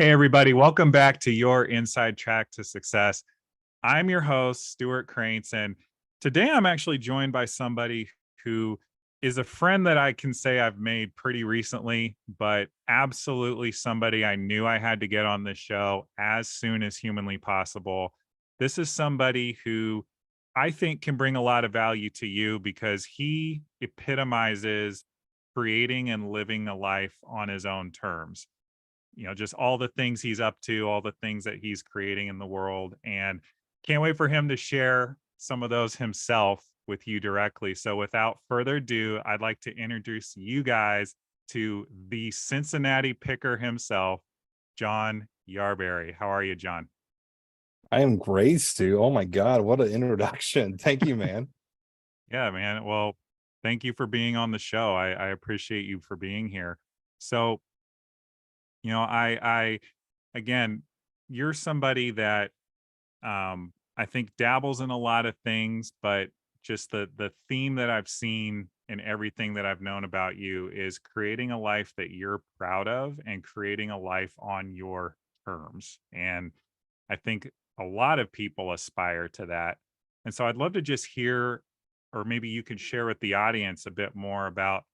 Hey, everybody, welcome back to your Inside Track to Success. I'm your host, Stuart Krantz, and today I'm actually joined by somebody who is a friend that I can say I've made pretty recently, but absolutely somebody I knew I had to get on this show as soon as humanly possible. This is somebody who I think can bring a lot of value to you because he epitomizes creating and living a life on his own terms. Just all the things he's up to, all the things that he's creating in the world. And can't wait for him to share some of those himself with you directly. So without further ado, I'd like to introduce you guys to the Cincinnati picker himself, John Yarberry. How are you, John? I am great, Stu. Oh my God, what an introduction. Thank you, man. Yeah, man. Well, thank you for being on the show. I appreciate you for being here. So, I again, you're somebody that I think dabbles in a lot of things, but just the theme that I've seen in everything that I've known about you is creating a life that you're proud of and creating a life on your terms. And I think a lot of people aspire to that. And so I'd love to just hear, or maybe you could share with the audience a bit more about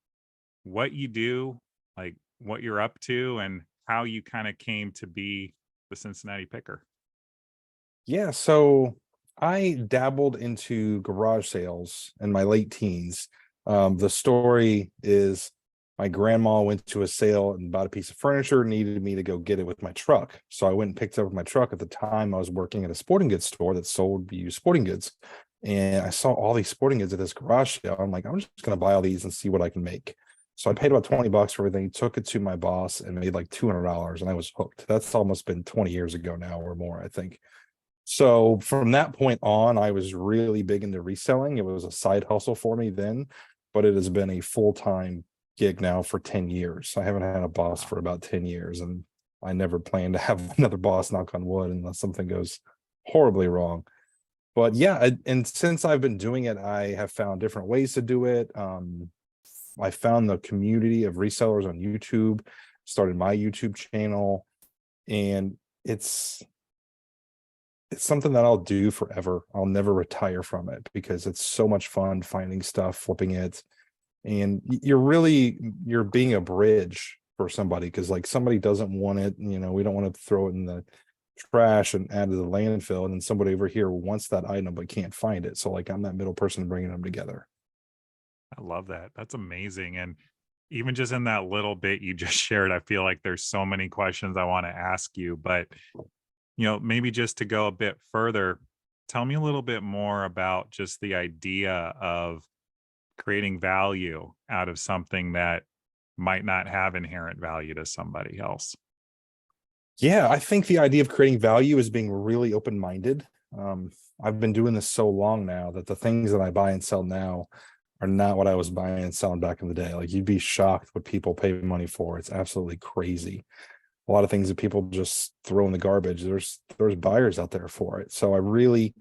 what you do, like what you're up to, and how you kind of came to be the Cincinnati Picker. Yeah, so I dabbled into garage sales in my late teens. The story is my grandma went to a sale and bought a piece of furniture, needed me to go get it with my truck. So I went and picked up my truck. At the time, I was working at a sporting goods store that sold used sporting goods. And I saw all these sporting goods at this garage sale. I'm like, I'm just going to buy all these and see what I can make. So I paid about 20 bucks for everything, took it to my boss and made like $200 and I was hooked. That's almost been 20 years ago now or more, I think. So from that point on, I was really big into reselling. It was a side hustle for me then, but it has been a full-time gig now for 10 years. I haven't had a boss Wow. for about 10 years, and I never plan to have another boss, knock on wood, unless something goes horribly wrong. But yeah, and since I've been doing it, I have found different ways to do it. I found the community of resellers on YouTube, started my YouTube channel, and it's something that I'll do forever. I'll never retire from it because it's so much fun finding stuff, flipping it. And you're being a bridge for somebody because like somebody doesn't want it, we don't want to throw it in the trash and add to the landfill. And then somebody over here wants that item but can't find it. So like I'm that middle person bringing them together. I love that. That's amazing. And even just in that little bit you just shared, I feel like there's so many questions I want to ask you. But, maybe just to go a bit further, tell me a little bit more about just the idea of creating value out of something that might not have inherent value to somebody else. Yeah, I think the idea of creating value is being really open-minded. I've been doing this so long now that the things that I buy and sell now are not what I was buying and selling back in the day. Like you'd be shocked what people pay money for. It's absolutely crazy. A lot of things that people just throw in the garbage. There's buyers out there for it. So I really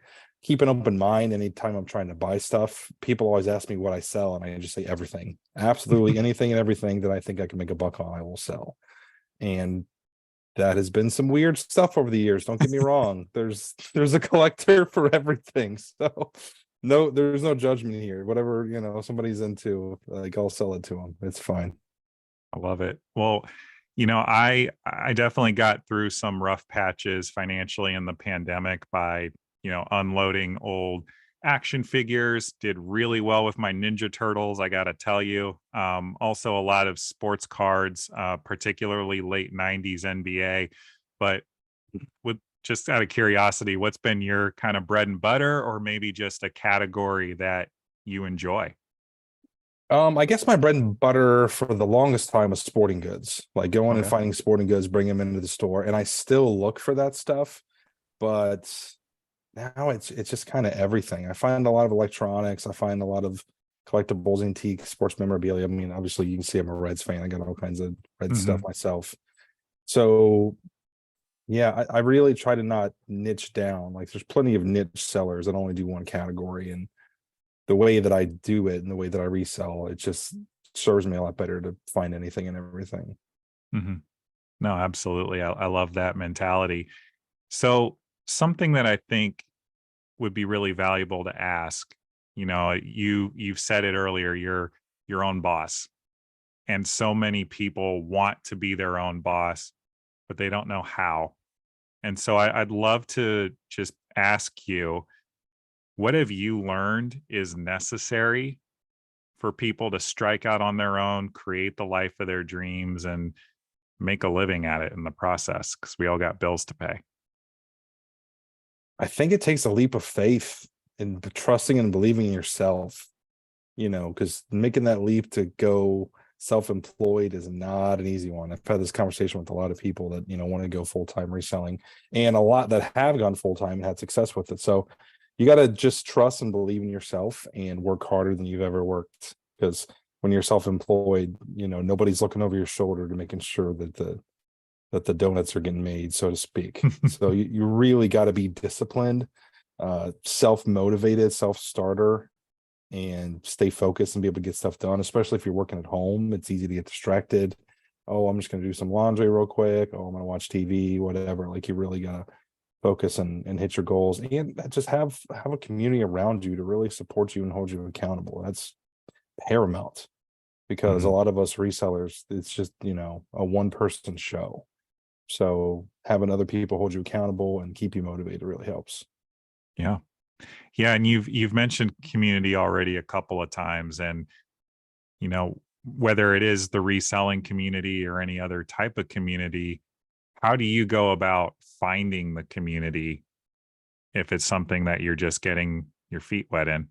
keep an open mind anytime I'm trying to buy stuff. People always ask me what I sell, and I just say everything. Absolutely anything and everything that I think I can make a buck on, I will sell. And that has been some weird stuff over the years. Don't get me wrong. There's a collector for everything. So no, there's no judgment here. Whatever, somebody's into, like I'll sell it to them. It's fine. I love it. Well, I definitely got through some rough patches financially in the pandemic by, unloading old action figures, did really well with my Ninja Turtles, I got to tell you. Also a lot of sports cards, particularly late 90s NBA. But with just out of curiosity, what's been your kind of bread and butter or maybe just a category that you enjoy? I guess my bread and butter for the longest time was sporting goods, like going and Okay. finding sporting goods, bring them into the store. And I still look for that stuff, but now it's just kind of everything. I find a lot of electronics. I find a lot of collectibles, antique, sports memorabilia. I mean, obviously you can see I'm a Reds fan. I got all kinds of Red stuff Hmm. myself. So yeah, I really try to not niche down. Like there's plenty of niche sellers that only do one category. And the way that I do it and the way that I resell, it just serves me a lot better to find anything and everything. Hmm. No, absolutely. I love that mentality. So, something that I think would be really valuable to ask, you've said it earlier, you're your own boss. And so many people want to be their own boss, but they don't know how. And so I'd love to just ask you, what have you learned is necessary for people to strike out on their own, create the life of their dreams, and make a living at it in the process? Because we all got bills to pay. I think it takes a leap of faith and trusting and believing in yourself, because making that leap to go self-employed is not an easy one. I've had this conversation with a lot of people that, want to go full-time reselling, and a lot that have gone full-time and had success with it. So you got to just trust and believe in yourself and work harder than you've ever worked. Because when you're self-employed, nobody's looking over your shoulder to making sure that the donuts are getting made, so to speak. So you really got to be disciplined, self-motivated, self-starter, and stay focused and be able to get stuff done, especially if you're working at home. It's easy to get distracted. Oh, I'm just going to do some laundry real quick. Oh, I'm going to watch TV, whatever. Like, you really got to focus and hit your goals, and just have a community around you to really support you and hold you accountable. That's paramount, because a Mhm. lot of us resellers, it's just, a one person show. So having other people hold you accountable and keep you motivated really helps. Yeah. Yeah, and you've mentioned community already a couple of times, and whether it is the reselling community or any other type of community, how do you go about finding the community if it's something that you're just getting your feet wet in?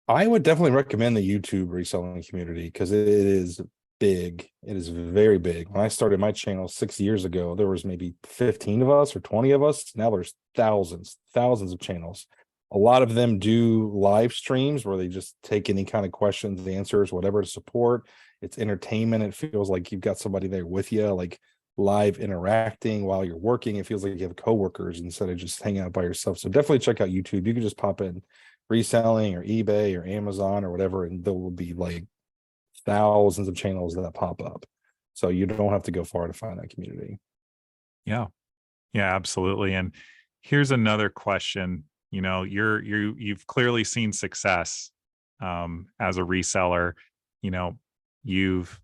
I would definitely recommend the YouTube reselling community, because it is big. It is very big. When I started my channel 6 years ago, there was maybe 15 of us or 20 of us. Now there's thousands of channels. A lot of them do live streams where they just take any kind of questions, answers, whatever, to support. It's entertainment. It feels like you've got somebody there with you, like live interacting while you're working. It feels like you have coworkers instead of just hanging out by yourself. So definitely check out YouTube. You can just pop in reselling or eBay or Amazon or whatever, and there will be like thousands of channels that pop up. So you don't have to go far to find that community. Yeah. Yeah, absolutely. And here's another question. You've clearly seen success as a reseller. You know, you've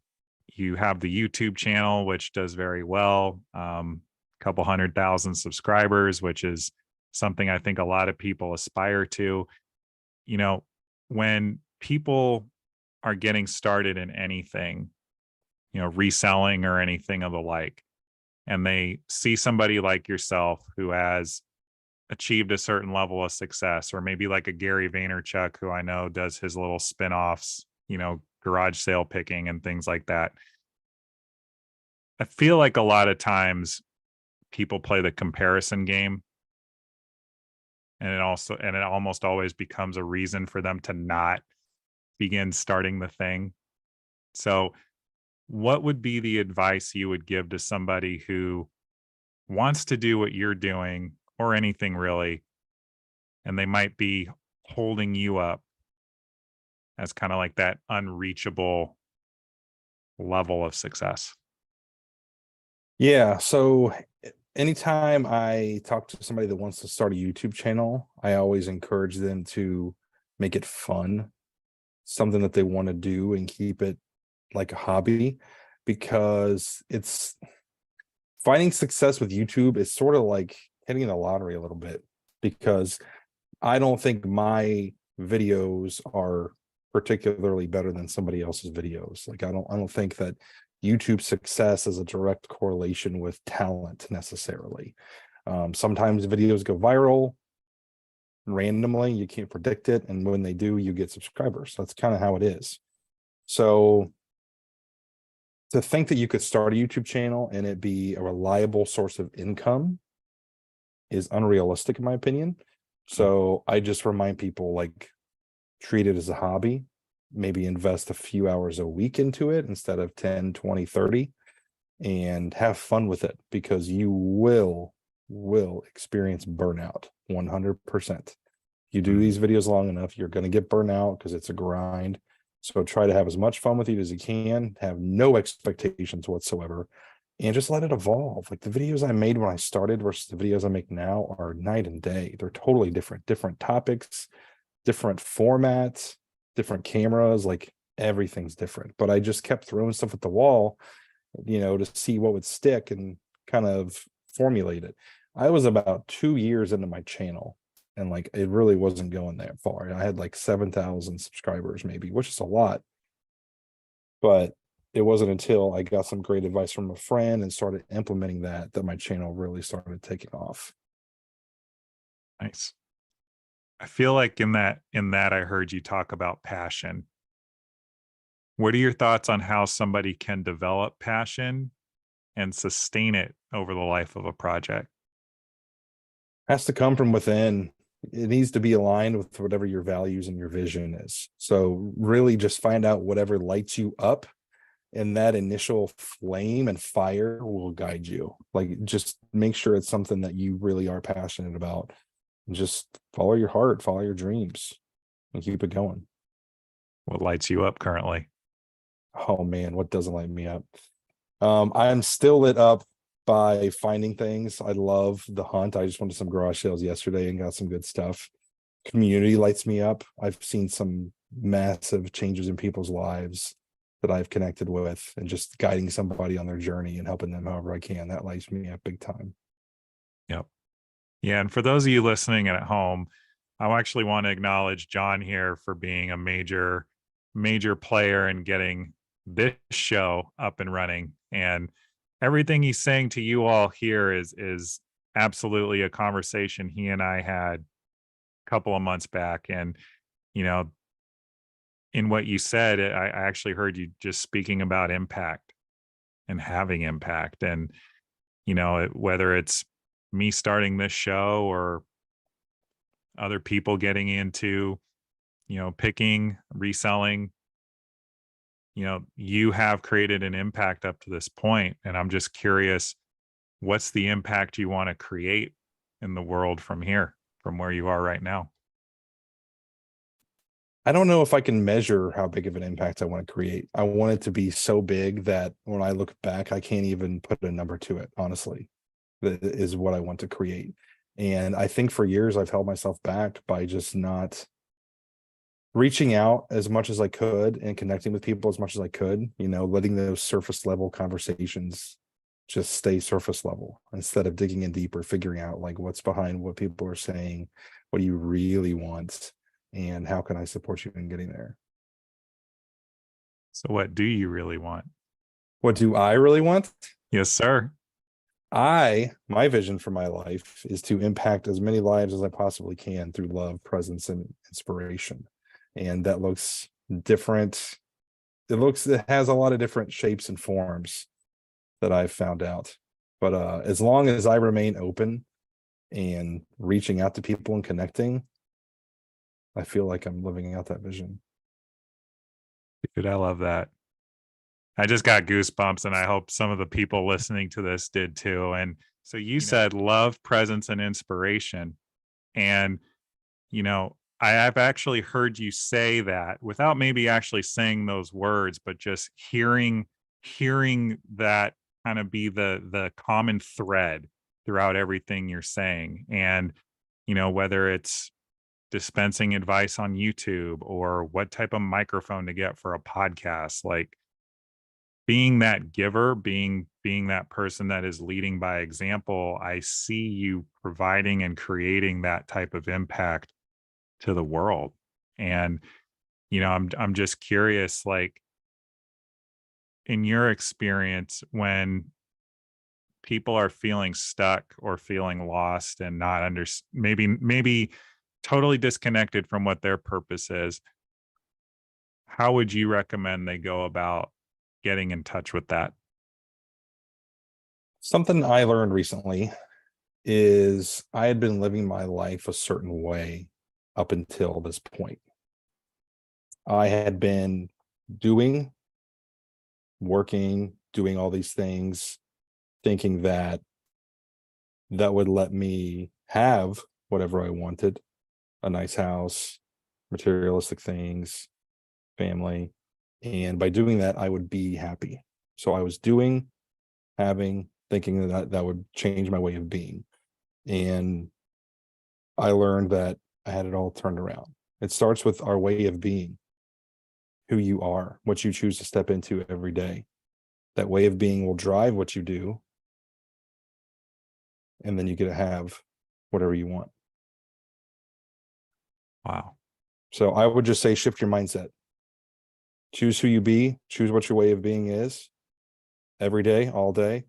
you have the YouTube channel, which does very well. Couple 100,000 subscribers, which is something I think a lot of people aspire to. You know, when people are getting started in anything, reselling or anything of the like, and they see somebody like yourself who has achieved a certain level of success, or maybe like a Gary Vaynerchuk, who I know does his little spin-offs, garage sale picking and things like that. I feel like a lot of times people play the comparison game, and it almost always becomes a reason for them to not begin starting the thing. So, what would be the advice you would give to somebody who wants to do what you're doing, or anything really, and they might be holding you up as kind of like that unreachable level of success? Yeah. So anytime I talk to somebody that wants to start a YouTube channel, I always encourage them to make it fun, something that they want to do, and keep it like a hobby, because it's finding success with YouTube is sort of like hitting the lottery a little bit, because I don't think my videos are particularly better than somebody else's videos. Like, I don't think that YouTube success is a direct correlation with talent necessarily. Sometimes videos go viral randomly, you can't predict it, and when they do, you get subscribers. That's kind of how it is. So to think that you could start a YouTube channel and it be a reliable source of income is unrealistic, in my opinion. So I just remind people, like, treat it as a hobby, maybe invest a few hours a week into it instead of 10, 20, 30, and have fun with it, because you will experience burnout 100%. You do Mhm. these videos long enough, you're going to get burnout because it's a grind. So try to have as much fun with it as you can, have no expectations whatsoever, and just let it evolve. Like the videos I made when I started versus the videos I make now are night and day. They're totally different topics, different formats, different cameras, like everything's different. But I just kept throwing stuff at the wall, to see what would stick and kind of formulate it. I was about 2 years into my channel and like it really wasn't going that far. I had like 7,000 subscribers, maybe, which is a lot. But it wasn't until I got some great advice from a friend and started implementing that my channel really started taking off. Nice. I feel like in that I heard you talk about passion. What are your thoughts on how somebody can develop passion and sustain it over the life of a project? Has to come from within. It needs to be aligned with whatever your values and your vision is. So really just find out whatever lights you up, and that initial flame and fire will guide you. Like just make sure it's something that you really are passionate about. And just follow your heart, follow your dreams, and keep it going. What lights you up currently? Oh man, what doesn't light me up? I'm still lit up by finding things. I love the hunt. I just went to some garage sales yesterday and got some good stuff. Community lights me up. I've seen some massive changes in people's lives that I've connected with, and just guiding somebody on their journey and helping them however I can. That lights me up big time. Yep. Yeah. And for those of you listening at home, I actually want to acknowledge John here for being a major player in getting this show up and running. And everything he's saying to you all here is absolutely a conversation he and I had a couple of months back. And, you know, in what you said, I actually heard you just speaking about impact and having impact. And, whether it's me starting this show or other people getting into, picking, reselling, you have created an impact up to this point. And I'm just curious, what's the impact you want to create in the world from here, from where you are right now? I don't know if I can measure how big of an impact I want to create. I want it to be so big that when I look back, I can't even put a number to it, honestly. That is what I want to create. And I think for years I've held myself back by just not reaching out as much as I could and connecting with people as much as I could, letting those surface level conversations just stay surface level instead of digging in deeper, figuring out like what's behind what people are saying, what do you really want, and how can I support you in getting there? So, what do you really want? What do I really want? Yes, sir. My vision for my life is to impact as many lives as I possibly can through love, presence, and inspiration. And that looks different. It has a lot of different shapes and forms that I've found out. But as long as I remain open and reaching out to people and connecting, I feel like I'm living out that vision. Dude, I love that. I just got goosebumps, and I hope some of the people listening to this did too. And so you said love, presence, and inspiration. And, I've actually heard you say that without maybe actually saying those words, but just hearing that kind of be the common thread throughout everything you're saying. And, whether it's dispensing advice on YouTube or what type of microphone to get for a podcast, like being that giver, being that person that is leading by example, I see you providing and creating that type of impact to the world. And, I'm just curious, like in your experience, when people are feeling stuck or feeling lost and not maybe totally disconnected from what their purpose is, how would you recommend they go about getting in touch with that? Something I learned recently is I had been living my life a certain way up until this point. I had been doing, working, doing all these things, thinking that would let me have whatever I wanted, a nice house, materialistic things, family. And by doing that, I would be happy. So I was doing, thinking that would change my way of being. And I learned that I had it all turned around. It starts with our way of being, who you are, what you choose to step into every day. That way of being will drive what you do, and then you get to have whatever you want. Wow. So I would just say shift your mindset. Choose who you be, choose what your way of being is every day, all day.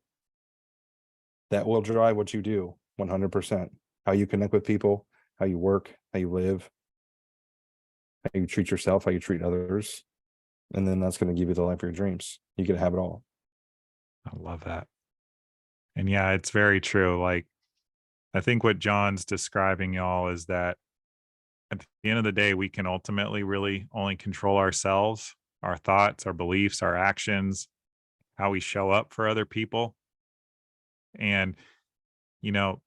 That will drive what you do 100%. How you connect with people, how you work, how you live, how you treat yourself, how you treat others. And then that's going to give you the life of your dreams. You can have it all. I love that. And yeah, it's very true. Like, I think what John's describing, y'all, is that at the end of the day, we can ultimately really only control ourselves, our thoughts, our beliefs, our actions, how we show up for other people. And, you know,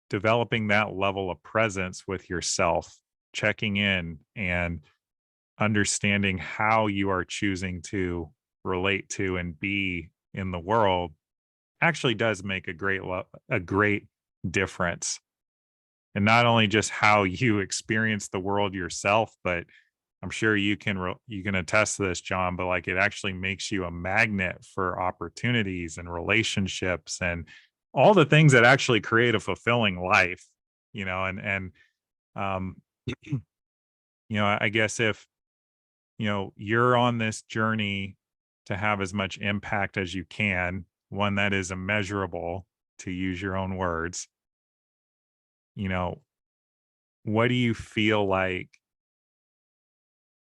developing that level of presence with yourself, checking in and understanding how you are choosing to relate to and be in the world actually does make a great difference. And not only just how you experience the world yourself, but I'm sure you can attest to this, John, but like it actually makes you a magnet for opportunities and relationships and all the things that actually create a fulfilling life, and um I guess if you're on this journey to have as much impact as you can, one that is immeasurable, to use your own words, you know, what do you feel like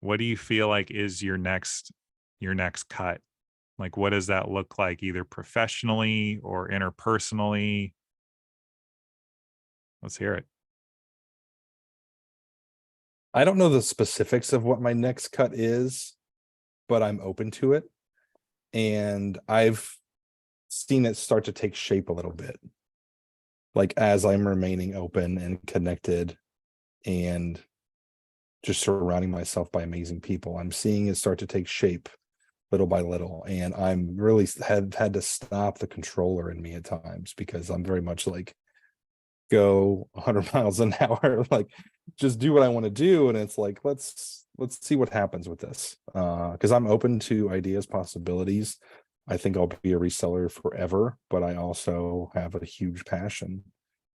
is your next cut? Like, what does that look like, either professionally or interpersonally? Let's hear it. I don't know the specifics of what my next cut is, but I'm open to it. And I've seen it start to take shape a little bit. Like as I'm remaining open and connected and just surrounding myself by amazing people, I'm seeing it start to take shape little by little. And I'm really had to stop the controller in me at times, because I'm very much like, go 100 miles an hour, like just do what I want to do. And it's like, let's see what happens with this. Because I'm open to ideas, possibilities. I think I'll be a reseller forever, but I also have a huge passion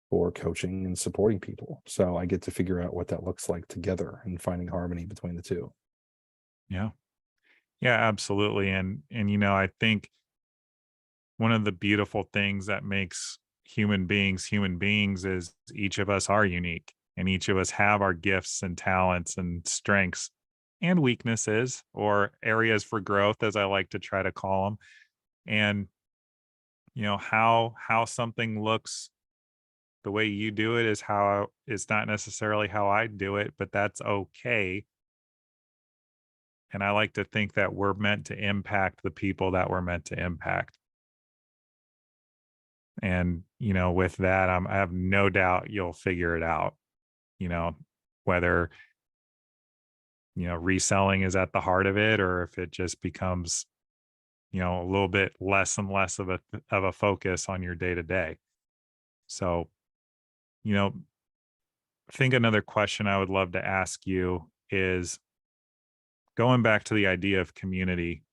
for coaching and supporting people. So I get to figure out what that looks like together and finding harmony between the two. Yeah. Yeah, absolutely. And I think one of the beautiful things that makes human beings is each of us are unique, and each of us have our gifts and talents and strengths and weaknesses, or areas for growth, as I like to try to call them. And how something looks the way you do it is not necessarily how I do it, but that's okay. And I like to think that we're meant to impact the people that we're meant to impact. And, with that, I have no doubt you'll figure it out, you know, whether, reselling is at the heart of it, or if it just becomes, a little bit less and less of a focus on your day to day. So, you know, I think another question I would love to ask you is, going back to the idea of community,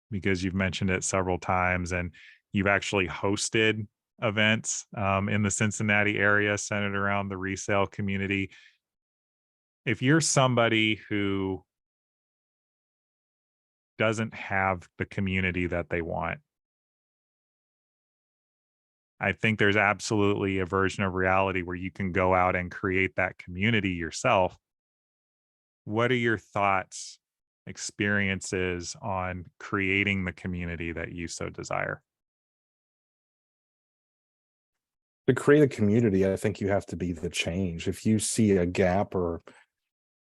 because you've mentioned it several times and you've actually hosted events in the Cincinnati area centered around the resale community. If you're somebody who doesn't have the community that they want, I think there's absolutely a version of reality where you can go out and create that community yourself. What are your thoughts, experiences on creating the community that you so desire? To create a community, I think you have to be the change. If you see a gap or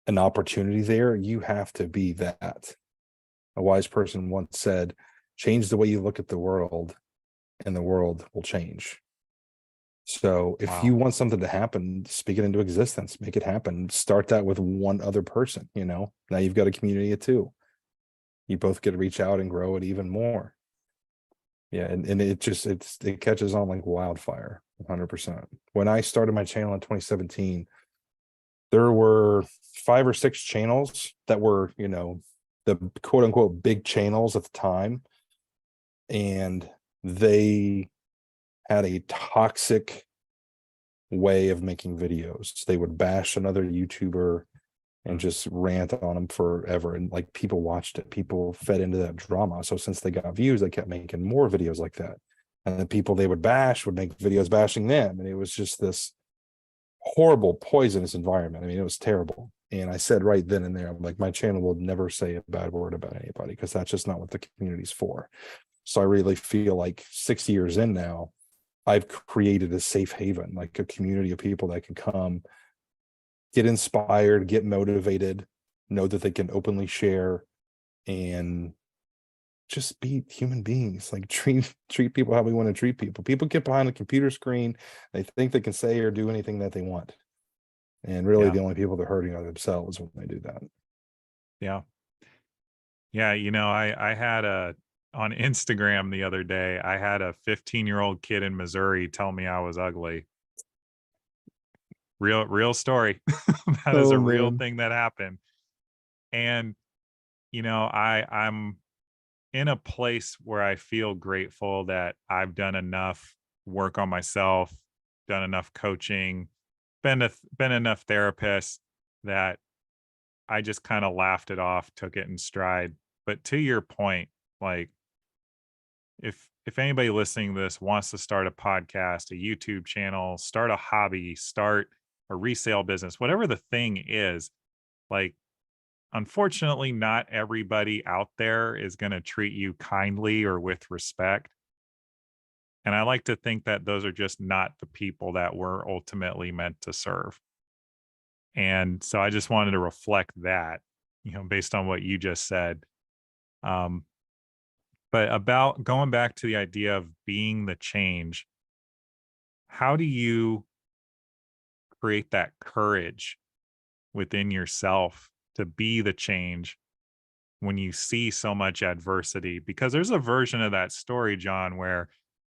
an opportunity there, you have to be that. A wise person once said, change the way you look at the world, and the world will change. So if you Wow. want something to happen, speak it into existence, make it happen. Start that with one other person, Now you've got a community of two. You both get to reach out and grow it even more. Yeah, and it catches on like wildfire, 100%. When I started my channel in 2017, there were 5 or 6 channels that were, the quote unquote big channels at the time, and they had a toxic way of making videos. They would bash another YouTuber and just rant on them forever. And like people watched it, people fed into that drama. So since they got views, they kept making more videos like that. And the people they would bash would make videos bashing them. And it was just this horrible, poisonous environment. I mean, it was terrible. And I said right then and there, I'm like, my channel will never say a bad word about anybody because that's just not what the community's for. So I really feel like 6 years in now, I've created a safe haven, like a community of people that can come, get inspired, get motivated, know that they can openly share, and just be human beings. Like treat people how we want to treat people. People get behind a computer screen, they think they can say or do anything that they want. And really Yeah. the only people they're hurting are themselves when they do that. Yeah. Yeah. I had on Instagram the other day, I had a 15-year-old kid in Missouri tell me I was ugly. Real story. That is Oh a real man. thing that happened. And, I'm in a place where I feel grateful that I've done enough work on myself, done enough coaching, been enough therapists that I just kind of laughed it off, took it in stride. But to your point, like if anybody listening to this wants to start a podcast, a YouTube channel, start a hobby, start a resale business, whatever the thing is, like unfortunately not everybody out there is going to treat you kindly or with respect. And I like to think that those are just not the people that we're ultimately meant to serve. And so I just wanted to reflect that, based on what you just said. Um, but about going back to the idea of being the change, how do you create that courage within yourself to be the change when you see so much adversity? Because there's a version of that story, John, where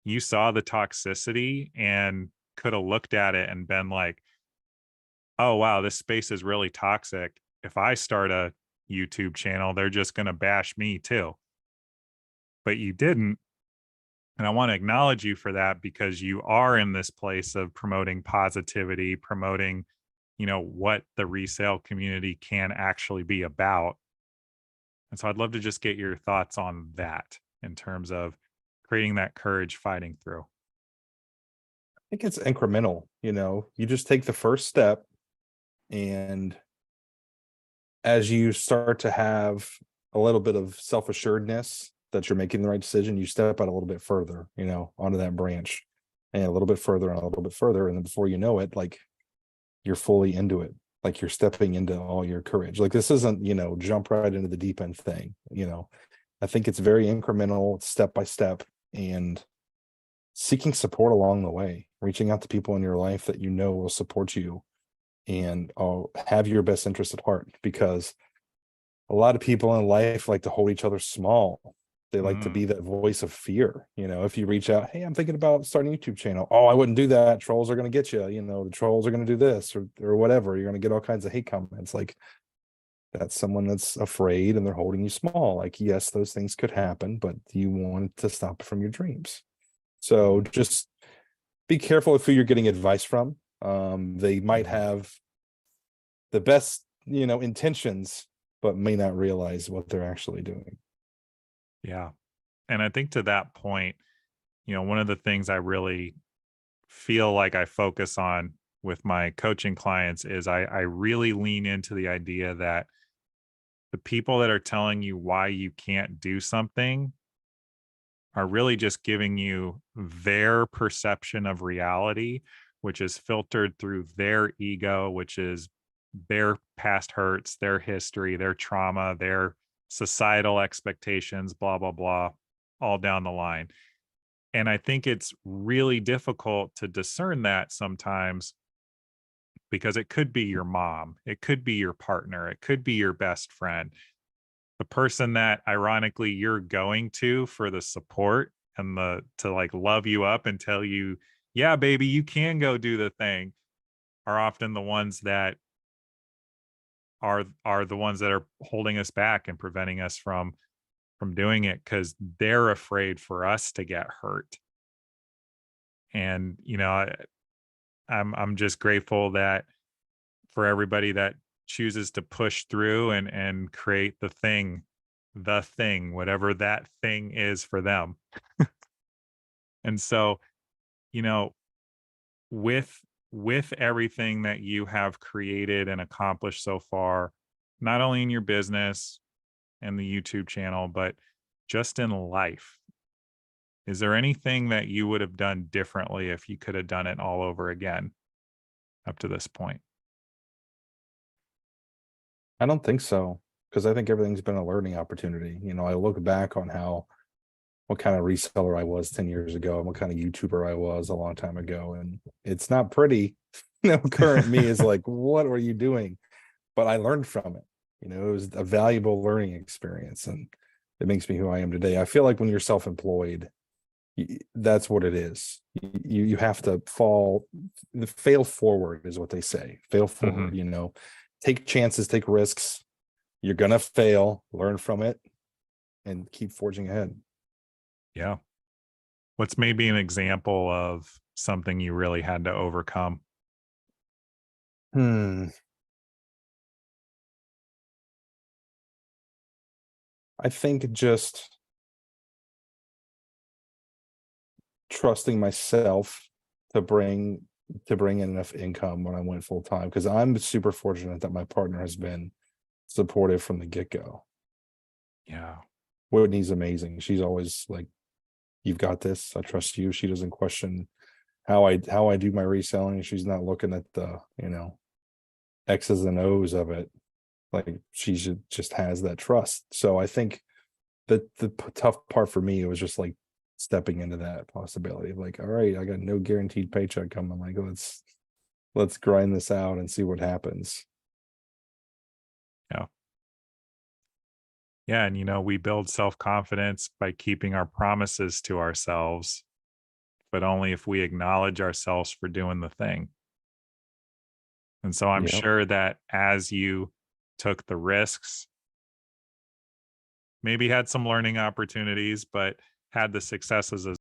you saw the toxicity and could have looked at it and been like, oh, wow, this space is really toxic. If I start a YouTube channel, they're just going to bash me too. But you didn't. And I want to acknowledge you for that because you are in this place of promoting positivity, promoting, what the resale community can actually be about. And so I'd love to just get your thoughts on that in terms of creating that courage fighting through. I think it's incremental, you just take the first step, and as you start to have a little bit of self-assuredness that you're making the right decision, you step out a little bit further, onto that branch, and a little bit further and a little bit further. And then before you know it, like you're fully into it. Like you're stepping into all your courage. Like this isn't, jump right into the deep end thing. I think it's very incremental, step by step, and seeking support along the way, reaching out to people in your life that will support you and have your best interest at heart, because a lot of people in life like to hold each other small. They like to Mm, be that voice of fear. If you reach out, hey, I'm thinking about starting a YouTube channel. Oh, I wouldn't do that. Trolls are going to get you. The trolls are going to do this or whatever. You're going to get all kinds of hate comments. Like that's someone that's afraid and they're holding you small. Like, yes, those things could happen, but you want to stop from your dreams. So mhm, just be careful of who you're getting advice from. They might mhm. have the best, intentions, but may not realize what they're actually doing. Yeah. And I think to that point, one of the things I really feel like I focus on with my coaching clients is I really lean into the idea that the people that are telling you why you can't do something are really just giving you their perception of reality, which is filtered through their ego, which is their past hurts, their history, their trauma, their societal expectations, blah, blah, blah, all down the line. And I think it's really difficult to discern that sometimes because it could be your mom, it could be your partner, it could be your best friend, the person that ironically you're going to for the support and the to like love you up and tell you, yeah, baby, you can go do the thing, are often the ones that are the ones that are holding us back and preventing us from doing it because they're afraid for us to get hurt. And I'm just grateful that for everybody that chooses to push through and create the thing, whatever that thing is for them. And so, you know, with with everything that you have created and accomplished so far, not only in your business and the YouTube channel, but just in life, is there anything that you would have done differently if you could have done it all over again up to this point? I don't think so, because I think everything's been a learning opportunity. I look back on how what kind of reseller I was 10 years ago and what kind of YouTuber I was a long time ago. And it's not pretty. Current me is like, what were you doing? But I learned from it. It was a valuable learning experience, and it makes me who I am today. I feel like when you're self-employed, that's what it is. You have to fail forward is what they say. Fail forward, Mhm. take chances, take risks. You're gonna fail, learn from it, and keep forging ahead. Yeah. What's maybe an example of something you really had to overcome? Hmm. I think just trusting myself to bring in enough income when I went full time, because I'm super fortunate that my partner has been supportive from the get-go. Yeah. Whitney's amazing. She's always like, "You've got this. I trust you." She doesn't question how I do my reselling. She's not looking at the, X's and O's of it. Like, just has that trust. So I think that tough part for me was just like stepping into that possibility. Like, all right, I got no guaranteed paycheck coming. Like, let's grind this out and see what happens. Yeah. Yeah. And, we build self confidence by keeping our promises to ourselves, but only if we acknowledge ourselves for doing the thing. And so I'm Yep. sure that as you took the risks, maybe had some learning opportunities, but had the successes as